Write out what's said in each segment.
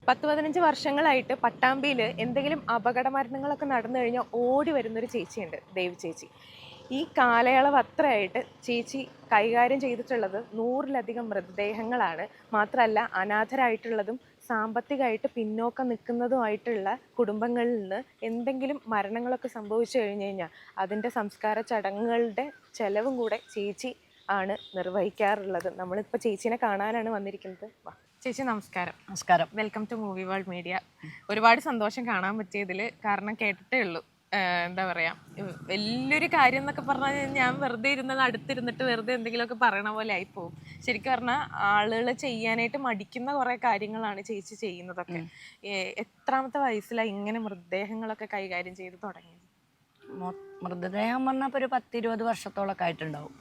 10-15 വർഷങ്ങളായിട്ട് പട്ടാമ്പിയിൽ എന്തെങ്കിലും അപകട മരണങ്ങളൊക്കെ നടന്നു കഴിഞ്ഞാൽ ഓടി വരുന്നൊരു ചേച്ചിയുണ്ട്, ദേവി ചേച്ചി. ഈ കാലയളവ് അത്രയായിട്ട് ചേച്ചി കൈകാര്യം ചെയ്തിട്ടുള്ളത് 100-ലധികം മൃതദേഹങ്ങളാണ്. മാത്രമല്ല, അനാഥരായിട്ടുള്ളതും സാമ്പത്തികമായിട്ട് പിന്നോക്കം നിൽക്കുന്നതുമായിട്ടുള്ള കുടുംബങ്ങളിൽ നിന്ന് എന്തെങ്കിലും മരണങ്ങളൊക്കെ സംഭവിച്ചു കഴിഞ്ഞു കഴിഞ്ഞാൽ അതിൻ്റെ സംസ്കാര ചടങ്ങുകളുടെ ചെലവും കൂടെ ചേച്ചി ആണ് നിർവഹിക്കാറുള്ളത്. നമ്മളിപ്പോൾ ചേച്ചീനെ കാണാനാണ് വന്നിരിക്കുന്നത്. ചേച്ചി നമസ്കാരം. നമസ്കാരം. Welcome to movie world media. ഒരുപാട് സന്തോഷം കാണാൻ പറ്റിയതിൽ. കാരണം കേട്ടിട്ടേ ഉള്ളൂ. എന്താ പറയാ, വലിയൊരു കാര്യം എന്നൊക്കെ പറഞ്ഞാൽ ഞാൻ വെറുതെ ഇരുന്നത് അടുത്തിരുന്നിട്ട് വെറുതെ എന്തെങ്കിലുമൊക്കെ പറയണ പോലെ ആയിപ്പോവും. ശരിക്കും പറഞ്ഞാൽ ആളുകൾ ചെയ്യാനായിട്ട് മടിക്കുന്ന കുറെ കാര്യങ്ങളാണ് ചേച്ചി ചെയ്യുന്നതൊക്കെ. എത്രാമത്തെ വയസ്സിലാണ് ഇങ്ങനെ മൃതദേഹങ്ങളൊക്കെ കൈകാര്യം ചെയ്ത് തുടങ്ങിയത്? മൃതദേഹം പറഞ്ഞപ്പോൾ ഒരു 10-20 വർഷത്തോളൊക്കെ ആയിട്ടുണ്ടാവും.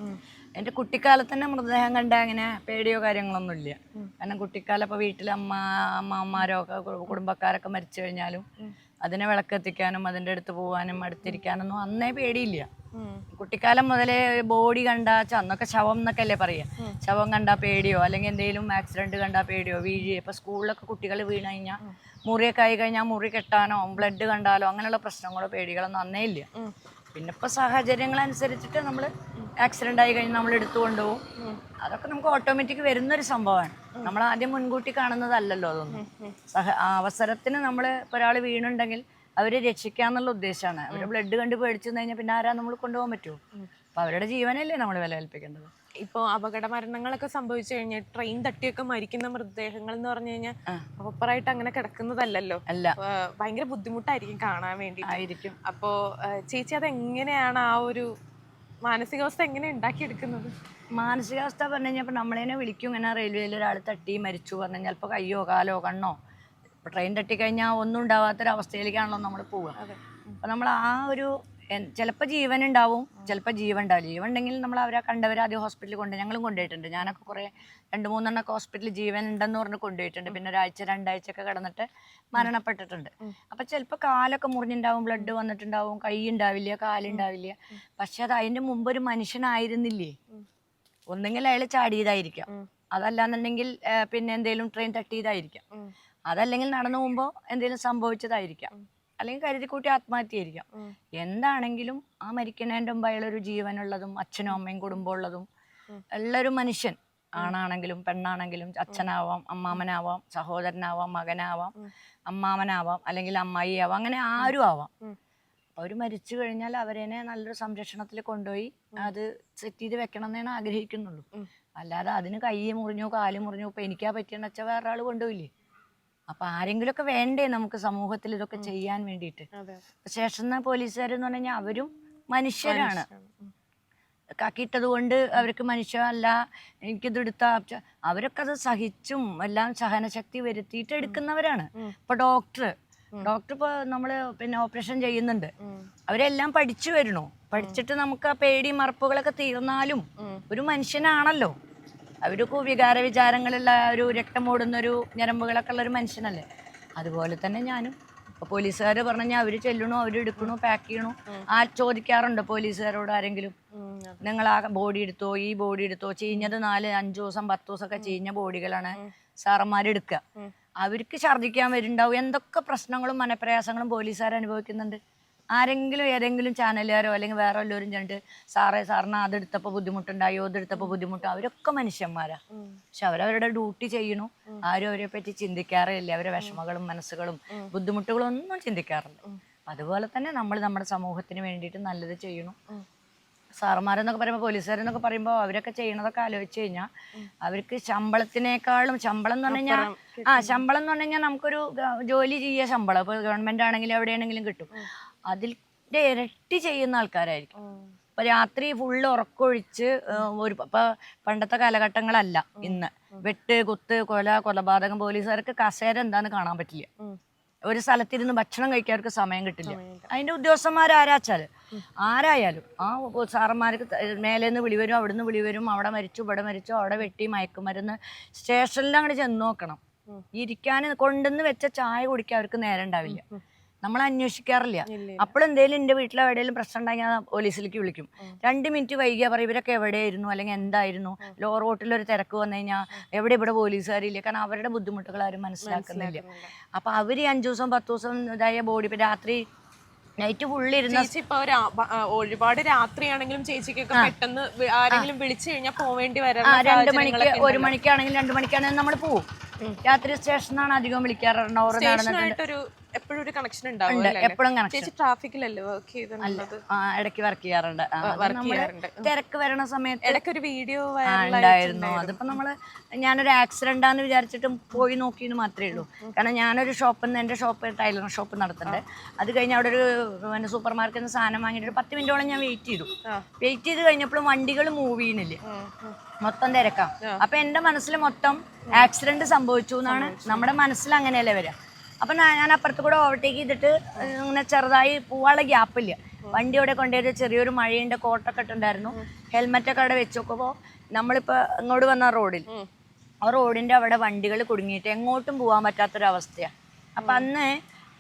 എൻ്റെ കുട്ടിക്കാലത്ത് തന്നെ മൃതദേഹം കണ്ട അങ്ങനെ പേടിയോ കാര്യങ്ങളൊന്നും ഇല്ല. കാരണം കുട്ടിക്കാലം ഇപ്പോൾ വീട്ടിൽ അമ്മമാരോ ഒക്കെ കുടുംബക്കാരൊക്കെ മരിച്ചു കഴിഞ്ഞാലും അതിനെ വിളക്കെത്തിക്കാനും അതിൻ്റെ അടുത്ത് പോകാനും അടുത്തിരിക്കാനൊന്നും അന്നേ പേടിയില്ല. കുട്ടിക്കാലം മുതലേ ബോഡി കണ്ടാ, അന്നൊക്കെ ശവം എന്നൊക്കെ അല്ലേ പറയുക, ശവം കണ്ടാ പേടിയോ അല്ലെങ്കിൽ എന്തെങ്കിലും ആക്സിഡന്റ് കണ്ടാ പേടിയോ, വീഴ് ഇപ്പൊ സ്കൂളിലൊക്കെ കുട്ടികൾ വീണ് കഴിഞ്ഞാൽ മുറിയൊക്കെ ആയി കഴിഞ്ഞാൽ മുറി കെട്ടാനോ ബ്ലഡ് കണ്ടാലോ അങ്ങനെയുള്ള പ്രശ്നങ്ങളോ പേടികളൊന്നും അന്നേ ഇല്ല. പിന്നെ ഇപ്പൊ സാഹചര്യങ്ങൾ അനുസരിച്ചിട്ട് നമ്മൾ ആക്സിഡന്റ് ആയി കഴിഞ്ഞാൽ നമ്മൾ എടുത്തു കൊണ്ടുപോകും. അതൊക്കെ നമുക്ക് ഓട്ടോമാറ്റിക് വരുന്നൊരു സംഭവമാണ്. നമ്മൾ ആദ്യം മുൻകൂട്ടി കാണുന്നതല്ലല്ലോ അതൊന്നും. അവസരത്തിന് നമ്മൾ ഒരാൾ വീണുണ്ടെങ്കിൽ അവരെ രക്ഷിക്കാന്നുള്ള ഉദ്ദേശമാണ്. അവരുടെ ബ്ലഡ് കണ്ട് പേടിച്ചു കഴിഞ്ഞാൽ പിന്നെ ആരാ നമ്മൾ കൊണ്ടുപോകാൻ പറ്റുമോ? അപ്പൊ അവരുടെ ജീവനല്ലേ നമ്മൾ വില കൽപ്പിക്കേണ്ടത്. ഇപ്പോൾ അപകട മരണങ്ങളൊക്കെ സംഭവിച്ചു കഴിഞ്ഞാൽ ട്രെയിൻ തട്ടിയൊക്കെ മരിക്കുന്ന മൃതദേഹങ്ങൾ എന്ന് പറഞ്ഞു കഴിഞ്ഞാൽ പ്രോപ്പറായിട്ട് അങ്ങനെ കിടക്കുന്നതല്ലല്ലോ. അല്ല, ഭയങ്കര ബുദ്ധിമുട്ടായിരിക്കും കാണാൻ വേണ്ടി ആയിരിക്കും. അപ്പോൾ ചേച്ചി അതെങ്ങനെയാണ് ആ ഒരു മാനസികാവസ്ഥ എങ്ങനെ ഉണ്ടാക്കിയെടുക്കുന്നത്? മാനസികാവസ്ഥ പറഞ്ഞു കഴിഞ്ഞാൽ ഇപ്പം നമ്മളതിനെ വിളിക്കും, ഇങ്ങനെ റെയിൽവേയിൽ ഒരാൾ തട്ടി മരിച്ചു പറഞ്ഞു കഴിഞ്ഞാൽ ചിലപ്പോൾ കയ്യോ കാലോ കണ്ണോ, ഇപ്പോൾ ട്രെയിൻ തട്ടിക്കഴിഞ്ഞാൽ ഒന്നും ഉണ്ടാവാത്തൊരവസ്ഥയിലേക്കാണല്ലോ നമ്മൾ പോവുക. അപ്പം നമ്മൾ ആ ഒരു ചിലപ്പോൾ ജീവൻ ഉണ്ടാവും, ചിലപ്പോൾ ജീവൻ ഉണ്ടാവില്ല. ജീവൻ ഉണ്ടെങ്കിൽ നമ്മൾ അവരെ കണ്ടവരെ ആദ്യം ഹോസ്പിറ്റലിൽ ഞങ്ങളും കൊണ്ടുപോയിട്ടുണ്ട്. ഞാനൊക്കെ കുറേ 2-3 ഹോസ്പിറ്റലിൽ ജീവൻ ഉണ്ടെന്ന് പറഞ്ഞ് കൊണ്ടുപോയിട്ടുണ്ട്. പിന്നെ 1-2 ആഴ്ചയൊക്കെ കിടന്നിട്ട് മരണപ്പെട്ടിട്ടുണ്ട്. അപ്പം ചിലപ്പോൾ കാലൊക്കെ മുറിഞ്ഞിട്ടുണ്ടാവും, ബ്ലഡ് വന്നിട്ടുണ്ടാവും, കൈ ഉണ്ടാവില്ല, കാലുണ്ടാവില്ല. പക്ഷെ അത് അതിൻ്റെ മുമ്പ് ഒരു മനുഷ്യനായിരുന്നില്ലേ. ഒന്നെങ്കിൽ അയാൾ ചാടിയതായിരിക്കാം, അതല്ലാന്നുണ്ടെങ്കിൽ പിന്നെ എന്തെങ്കിലും ട്രെയിൻ തട്ടിയതായിരിക്കാം, അതല്ലെങ്കിൽ നടന്നു പോകുമ്പോൾ എന്തെങ്കിലും സംഭവിച്ചതായിരിക്കാം, അല്ലെങ്കിൽ കരുതിക്കൂട്ടി ആത്മഹത്യയായിരിക്കാം. എന്താണെങ്കിലും ആ മരിക്കുന്നതിൻ്റെ മുമ്പ് അയാളൊരു ജീവനുള്ളതും അച്ഛനും അമ്മയും കുടുംബമുള്ളതും ഉള്ളൊരു മനുഷ്യൻ. ആണാണെങ്കിലും പെണ്ണാണെങ്കിലും, അച്ഛനാവാം, അമ്മാമനാവാം, സഹോദരനാവാം, മകനാവാം, അമ്മാമനാവാം, അല്ലെങ്കിൽ അമ്മായി ആവാം, അങ്ങനെ ആരും ആവാം. അവർ മരിച്ചു കഴിഞ്ഞാൽ അവരെന്നെ നല്ലൊരു സംരക്ഷണത്തിൽ കൊണ്ടുപോയി അത് സെറ്റ് ചെയ്ത് വെക്കണം എന്നാണ് ആഗ്രഹിക്കുന്നുള്ളൂ. അല്ലാതെ അതിന് കൈ മുറിഞ്ഞു കാല് മുറിഞ്ഞു ഇപ്പം എനിക്കാ പറ്റിയെന്ന് വെച്ചാൽ വേറെ ആൾ കൊണ്ടുപോയില്ലേ. അപ്പൊ ആരെങ്കിലുമൊക്കെ വേണ്ടേ നമുക്ക് സമൂഹത്തിൽ ഇതൊക്കെ ചെയ്യാൻ വേണ്ടിയിട്ട്. സ്റ്റേഷൻ പോലീസുകാരെന്ന് പറഞ്ഞു കഴിഞ്ഞാൽ അവരും മനുഷ്യരാണ്. കാക്കിയിട്ടത് കൊണ്ട് അവർക്ക് മനുഷ്യല്ല, എനിക്കിത് എടുത്ത അവരൊക്കെ അത് സഹിച്ചും എല്ലാം സഹനശക്തി വരുത്തിയിട്ട് എടുക്കുന്നവരാണ്. ഇപ്പൊ ഡോക്ടർ ഇപ്പോൾ നമ്മൾ പിന്നെ ഓപ്പറേഷൻ ചെയ്യുന്നുണ്ട്, അവരെല്ലാം പഠിച്ചു വരണു. പഠിച്ചിട്ട് നമുക്ക് ആ പേടി മറപ്പുകളൊക്കെ തീർന്നാലും ഒരു മനുഷ്യനാണല്ലോ. അവർക്ക് വികാര വിചാരങ്ങളുള്ള ഒരു രക്തം ഓടുന്നൊരു ഞരമ്പുകളൊക്കെ ഉള്ള ഒരു മനുഷ്യനല്ലേ. അതുപോലെ തന്നെ ഞാനും. ഇപ്പോൾ പോലീസുകാർ പറഞ്ഞു കഴിഞ്ഞാൽ അവർ ചെല്ലണു, അവരെടുക്കണു, പാക്ക് ചെയ്യണു. ചോദിക്കാറുണ്ട് പോലീസുകാരോട് ആരെങ്കിലും, നിങ്ങൾ ആ ബോഡി എടുത്തോ, ഈ ബോഡി എടുത്തോ, ചീഞ്ഞത് 4-5 ദിവസം 10 ദിവസമൊക്കെ ചീഞ്ഞ ബോഡികളാണ് സാറന്മാരെടുക്കുക. അവർക്ക് ഛർദ്ദിക്കാൻ വരുന്നുണ്ടാവും. എന്തൊക്കെ പ്രശ്നങ്ങളും മനപ്രയാസങ്ങളും പോലീസുകാർ അനുഭവിക്കുന്നുണ്ട്. ആരെങ്കിലും ഏതെങ്കിലും ചാനലുകാരോ അല്ലെങ്കിൽ വേറെ എല്ലാവരും ചെന്നിട്ട് സാറിന് അതെടുത്തപ്പോൾ ബുദ്ധിമുട്ടുണ്ടായോ, അതെടുത്തപ്പോൾ ബുദ്ധിമുട്ടോ, അവരൊക്കെ മനുഷ്യന്മാരാ. പക്ഷെ അവരവരുടെ ഡ്യൂട്ടി ചെയ്യണു. ആരും അവരെ പറ്റി ചിന്തിക്കാറില്ല. അവരുടെ വിഷമങ്ങളും മനസ്സുകളും ബുദ്ധിമുട്ടുകളും ഒന്നും ചിന്തിക്കാറില്ല. അതുപോലെ തന്നെ നമ്മൾ നമ്മുടെ സമൂഹത്തിന് വേണ്ടിയിട്ട് നല്ലത് ചെയ്യണു. സാറന്മാരെന്നൊക്കെ പറയുമ്പോൾ, പോലീസുകാരെന്നൊക്കെ പറയുമ്പോൾ അവരൊക്കെ ചെയ്യണതൊക്കെ ആലോചിച്ച് കഴിഞ്ഞാൽ അവർക്ക് ശമ്പളത്തിനേക്കാളും, ശമ്പളം എന്ന് പറഞ്ഞു കഴിഞ്ഞാൽ ശമ്പളം എന്ന് പറഞ്ഞു കഴിഞ്ഞാൽ നമുക്കൊരു ജോലി ചെയ്യുക ശമ്പളം, ഇപ്പോൾ ഗവൺമെന്റ് ആണെങ്കിലും എവിടെയാണെങ്കിലും കിട്ടും. അതിൻ്റെ ഇരട്ടി ചെയ്യുന്ന ആൾക്കാരായിരിക്കും. ഇപ്പൊ രാത്രി ഫുള്ള് ഉറക്കൊഴിച്ച് ഇപ്പൊ പണ്ടത്തെ കാലഘട്ടങ്ങളല്ല ഇന്ന്. വെട്ട്, കുത്ത്, കൊലപാതകം. പോലീസുകാർക്ക് കസേര എന്താന്ന് കാണാൻ പറ്റില്ല. ഒരു സ്ഥലത്തിരുന്ന് ഭക്ഷണം കഴിക്കാർക്ക് സമയം കിട്ടില്ല. അതിന്റെ ഉദ്യോഗസ്ഥന്മാരാരാച്ചാല് ആരായാലും ആ സാറന്മാർക്ക് മേലേന്ന് വിളി വരും, അവിടുന്ന് വിളി വരും, അവിടെ മരിച്ചു, ഇവിടെ മരിച്ചു, അവിടെ വെട്ടി, മയക്കുമരുന്ന്. സ്റ്റേഷനിൽ അങ്ങോട്ട് ചെന്ന് നോക്കണം. ഇരിക്കാൻ കൊണ്ടുവന്ന് വെച്ച ചായ കുടിക്കാൻ അവർക്ക് നേരം ഉണ്ടാവില്ല. നമ്മൾ അന്വേഷിക്കാറില്ല. അപ്പോഴെന്തേലും എൻ്റെ വീട്ടിൽ എവിടെയെങ്കിലും പ്രശ്നം ഉണ്ടെങ്കിൽ ഞാൻ പോലീസിലേക്ക് വിളിക്കും. 2 മിനിറ്റ് വൈകിയാൽ പറയും ഇവരൊക്കെ എവിടെയായിരുന്നു അല്ലെങ്കിൽ എന്തായിരുന്നു, റോട്ടിലൊരു തിരക്ക് വന്നു കഴിഞ്ഞാൽ ഇവിടെ പോലീസുകാരില്ല. കാരണം അവരുടെ ബുദ്ധിമുട്ടുകൾ ആരും മനസ്സിലാക്കുന്നില്ല. അപ്പൊ അവര് 5 ദിവസം 10 ദിവസം ഇതായ ബോഡി രാത്രി നൈറ്റ് ഫുള്ളിരുന്ന ഒരുപാട് രാത്രിയാണെങ്കിലും ചേച്ചിക്കൊക്കെ പെട്ടെന്ന് ആരെങ്കിലും വിളിച്ചു കഴിഞ്ഞാൽ പോവേണ്ടി വരാം. 2 മണിക്ക് 1 മണിക്കാണെങ്കിലും 2 മണിക്കാണെങ്കിലും നമ്മൾ പോവും. രാത്രി സ്റ്റേഷനാണ് അധികം വിളിക്കാറുണ്ട്. എപ്പോഴും ഒരു കണക്ഷൻ ഉണ്ടാവും. എപ്പോഴും കണക്ഷൻ. ട്രാഫിക്കിലല്ലേ വർക്ക് ചെയ്തിട്ടുള്ളത്? ഇടയ്ക്ക് വർക്ക് ചെയ്യാറുണ്ട്. തിരക്ക് വരണ സമയത്ത് ഇടയ്ക്ക് ഒരു വീഡിയോ ഉണ്ടായിരുന്നു. അതിപ്പോ ഞാനൊരു ആക്സിഡന്റാന്ന് വിചാരിച്ചിട്ടും പോയി നോക്കിയെന്ന് മാത്രമേ ഉള്ളൂ. കാരണം ഞാനൊരു എൻ്റെ ഷോപ്പ് ടൈലറിംഗ് ഷോപ്പ് നടത്തുന്നുണ്ട്. അത് കഴിഞ്ഞ് അവിടെ ഒരു സൂപ്പർ മാർക്കറ്റിൽ നിന്ന് സാധനം വാങ്ങിയിട്ട് ഒരു 10 മിനിറ്റോളം ഞാൻ വെയിറ്റ് ചെയ്ത് കഴിഞ്ഞപ്പോഴും വണ്ടികൾ മൂവ് ചെയ്യുന്നില്ല, മൊത്തം തിരക്കാം. അപ്പൊ എന്റെ മനസ്സിൽ മൊത്തം ആക്സിഡന്റ് സംഭവിച്ചു എന്നാണ്. നമ്മുടെ മനസ്സിൽ അങ്ങനെയല്ലേ വരിക. അപ്പൊ ഞാൻ അപ്പുറത്ത് കൂടെ ഓവർടേക്ക് ചെയ്തിട്ട് ഇങ്ങനെ ചെറുതായി പോവാനുള്ള ഗ്യാപ്പില്ല. വണ്ടി അവിടെ കൊണ്ടുപോയി ചെറിയൊരു മഴയുണ്ട്, കോട്ടൊക്കെ ഇട്ടുണ്ടായിരുന്നു, ഹെൽമെറ്റൊക്കെ അവിടെ വെച്ച് നോക്കുമ്പോൾ നമ്മളിപ്പോ ഇങ്ങോട്ട് വന്ന റോഡിൽ ആ റോഡിന്റെ അവിടെ വണ്ടികൾ കുടുങ്ങിയിട്ട് എങ്ങോട്ടും പോകാൻ പറ്റാത്തൊരവസ്ഥയാണ്. അപ്പൊ അന്ന്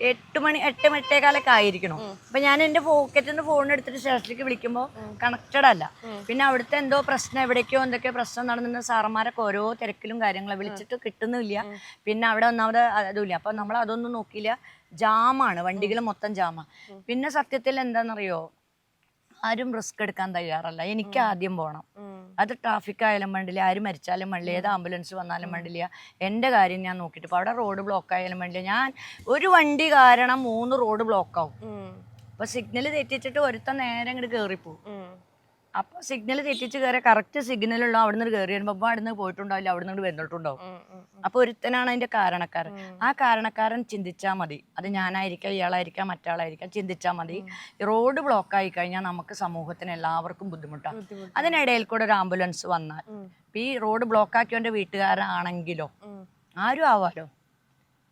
8-8:15 ആയിരിക്കണം. അപ്പൊ ഞാൻ എന്റെ പോക്കറ്റിൽ നിന്ന് ഫോൺ എടുത്തിട്ട് സ്റ്റേഷനിലേക്ക് വിളിക്കുമ്പോൾ കണക്റ്റഡ് അല്ല. പിന്നെ അവിടുത്തെ എന്തോ പ്രശ്നം, എവിടേക്കോ എന്തൊക്കെ പ്രശ്നം നടന്നിട്ട് സാറന്മാരൊക്കെ ഓരോ തിരക്കിലും കാര്യങ്ങളും വിളിച്ചിട്ട് കിട്ടുന്നില്ല. പിന്നെ അവിടെ ഒന്നാമത് അതുമില്ല. അപ്പൊ നമ്മൾ അതൊന്നും നോക്കിയില്ല. ജാമാണ്, വണ്ടികൾ മൊത്തം ജാമാ. പിന്നെ സത്യത്തിൽ എന്താണെന്നറിയോ, ആരും റിസ്ക് എടുക്കാൻ തയ്യാറല്ല. എനിക്ക് ആദ്യം പോകണം. അത് ട്രാഫിക് ആയാലും വേണ്ടില്ല, ആര് മരിച്ചാലും വേണ്ടില്ല, ഏത് ആംബുലൻസ് വന്നാലും വേണ്ടില്ല, എൻ്റെ കാര്യം ഞാൻ നോക്കിയിട്ട്. ഇപ്പോൾ അവിടെ റോഡ് ബ്ലോക്ക് ആയാലും വേണ്ടില്ല, ഞാൻ ഒരു വണ്ടി കാരണം 3 റോഡ് ബ്ലോക്ക് ആവും. അപ്പോൾ സിഗ്നൽ തെറ്റിച്ചിട്ട് ഒരുത്തൻ നേരെ ഇങ്ങോട്ട് കയറിപ്പോവും. അപ്പോൾ സിഗ്നൽ തെറ്റിച്ച് കയറിയ കറക്റ്റ് സിഗ്നലുള്ള അവിടെ നിന്ന് കയറി വരുമ്പോൾ അവിടെ നിന്ന് പോയിട്ടുണ്ടാവില്ല, അവിടെ നിന്ന് വന്നിട്ടുണ്ടാവും. അപ്പോൾ ഒരുത്തനാണ് അതിൻ്റെ കാരണക്കാരൻ. ആ കാരണക്കാരൻ ചിന്തിച്ചാൽ മതി. അത് ഞാനായിരിക്കാം, ഇയാളായിരിക്കാം, മറ്റാളായിരിക്കാം, ചിന്തിച്ചാൽ മതി. റോഡ് ബ്ലോക്ക് ആയി കഴിഞ്ഞാൽ നമുക്ക് സമൂഹത്തിന് എല്ലാവർക്കും ബുദ്ധിമുട്ടാണ്. അതിനിടയിൽ കൂടെ ഒരു ആംബുലൻസ് വന്നാൽ ഈ റോഡ് ബ്ലോക്ക് ആക്കിയവൻ്റെ വീട്ടുകാരാണെങ്കിലോ ആരും ആവാലോ.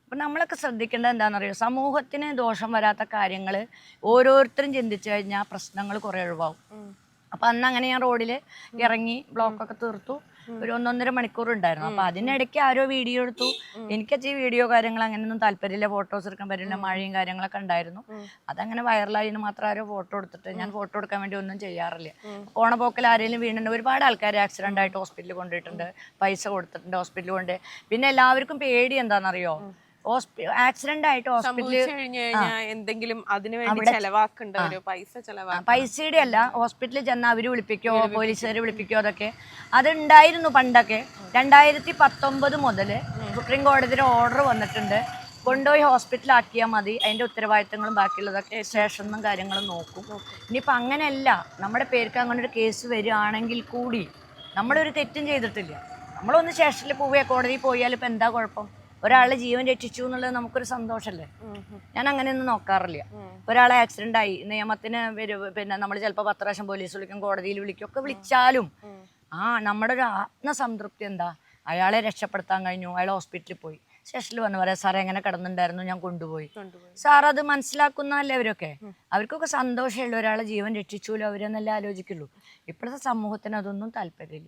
അപ്പം നമ്മളൊക്കെ ശ്രദ്ധിക്കേണ്ടത് എന്താണെന്നറിയോ, സമൂഹത്തിന് ദോഷം വരാത്ത കാര്യങ്ങൾ ഓരോരുത്തരും ചിന്തിച്ചു കഴിഞ്ഞാൽ പ്രശ്നങ്ങൾ കുറേ ഒഴിവാകും. അപ്പം അന്ന് അങ്ങനെ ഞാൻ റോഡിൽ ഇറങ്ങി ബ്ലോക്കൊക്കെ തീർത്തു. ഒരു 1-1.5 മണിക്കൂർ ഉണ്ടായിരുന്നു. അപ്പം അതിനിടയ്ക്ക് ആരോ വീഡിയോ എടുത്തു. എനിക്കച്ച് ഈ വീഡിയോ കാര്യങ്ങൾ അങ്ങനെയൊന്നും താല്പര്യമില്ല, ഫോട്ടോസ് എടുക്കാൻ പറ്റില്ല, മഴയും കാര്യങ്ങളൊക്കെ ഉണ്ടായിരുന്നു. അതങ്ങനെ വൈറലായതിന് മാത്രം ആരോ ഫോട്ടോ എടുത്തിട്ട്, ഞാൻ ഫോട്ടോ എടുക്കാൻ വേണ്ടി ഒന്നും ചെയ്യാറില്ല. പോണ പോക്കിൽ ആരെങ്കിലും വീണിട്ടുണ്ട്. ഒരുപാട് ആൾക്കാർ ആക്സിഡന്റ് ആയിട്ട് ഹോസ്പിറ്റലിൽ കൊണ്ടുപോയിട്ടുണ്ട്, പൈസ കൊടുത്തിട്ടുണ്ട് ഹോസ്പിറ്റലിൽ കൊണ്ട്. പിന്നെ എല്ലാവർക്കും പേടി എന്താണെന്നറിയോ, ആക്സിഡന്റ് ആയിട്ട് ഹോസ്പിറ്റലിൽ എന്തെങ്കിലും പൈസയുടെ അല്ല, ഹോസ്പിറ്റലിൽ ചെന്നാൽ അവര് വിളിപ്പിക്കോ, പോലീസുകാർ വിളിപ്പിക്കോ, അതൊക്കെ അതുണ്ടായിരുന്നു പണ്ടൊക്കെ. 2019 മുതൽ സുപ്രീം കോടതിയുടെ ഓർഡർ വന്നിട്ടുണ്ട്, കൊണ്ടുപോയി ഹോസ്പിറ്റലാക്കിയാൽ മതി, അതിന്റെ ഉത്തരവാദിത്തങ്ങളും ബാക്കിയുള്ളതൊക്കെ സ്റ്റേഷനും കാര്യങ്ങളും നോക്കും. ഇനിയിപ്പോൾ അങ്ങനെയല്ല, നമ്മുടെ പേർക്ക് അങ്ങനെ ഒരു കേസ് വരികയാണെങ്കിൽ കൂടി നമ്മളൊരു തെറ്റും ചെയ്തിട്ടില്ല, നമ്മളൊന്ന് സ്റ്റേഷനിൽ പോവുക, കോടതിയിൽ പോയാൽ ഇപ്പം എന്താ കുഴപ്പം? ഒരാളുടെ ജീവൻ രക്ഷിച്ചു എന്നുള്ളത് നമുക്കൊരു സന്തോഷമല്ലേ. ഞാൻ അങ്ങനെയൊന്നും നോക്കാറില്ല. ഒരാളെ ആക്സിഡന്റ് ആയി, നിയമത്തിന് പിന്നെ നമ്മൾ ചിലപ്പോൾ 10 പ്രാവശ്യം പോലീസ് വിളിക്കും, കോടതിയിൽ വിളിക്കും, ഒക്കെ വിളിച്ചാലും നമ്മുടെ ഒരു ആത്മസംതൃപ്തി എന്താ, അയാളെ രക്ഷപ്പെടുത്താൻ കഴിഞ്ഞു, അയാൾ ഹോസ്പിറ്റലിൽ പോയി, സ്റ്റേഷനിൽ വന്ന് പറയാം സാറേ എങ്ങനെ കിടന്നുണ്ടായിരുന്നു, ഞാൻ കൊണ്ടുപോയി. സാർ അത് മനസ്സിലാക്കുന്നല്ലേ അവരൊക്കെ. അവർക്കൊക്കെ സന്തോഷമുള്ള ഒരാളെ ജീവൻ രക്ഷിച്ചുല്ലോ അവരെന്നല്ലേ ആലോചിക്കുള്ളൂ. ഇപ്പോഴത്തെ സമൂഹത്തിന് അതൊന്നും താല്പര്യമില്ല.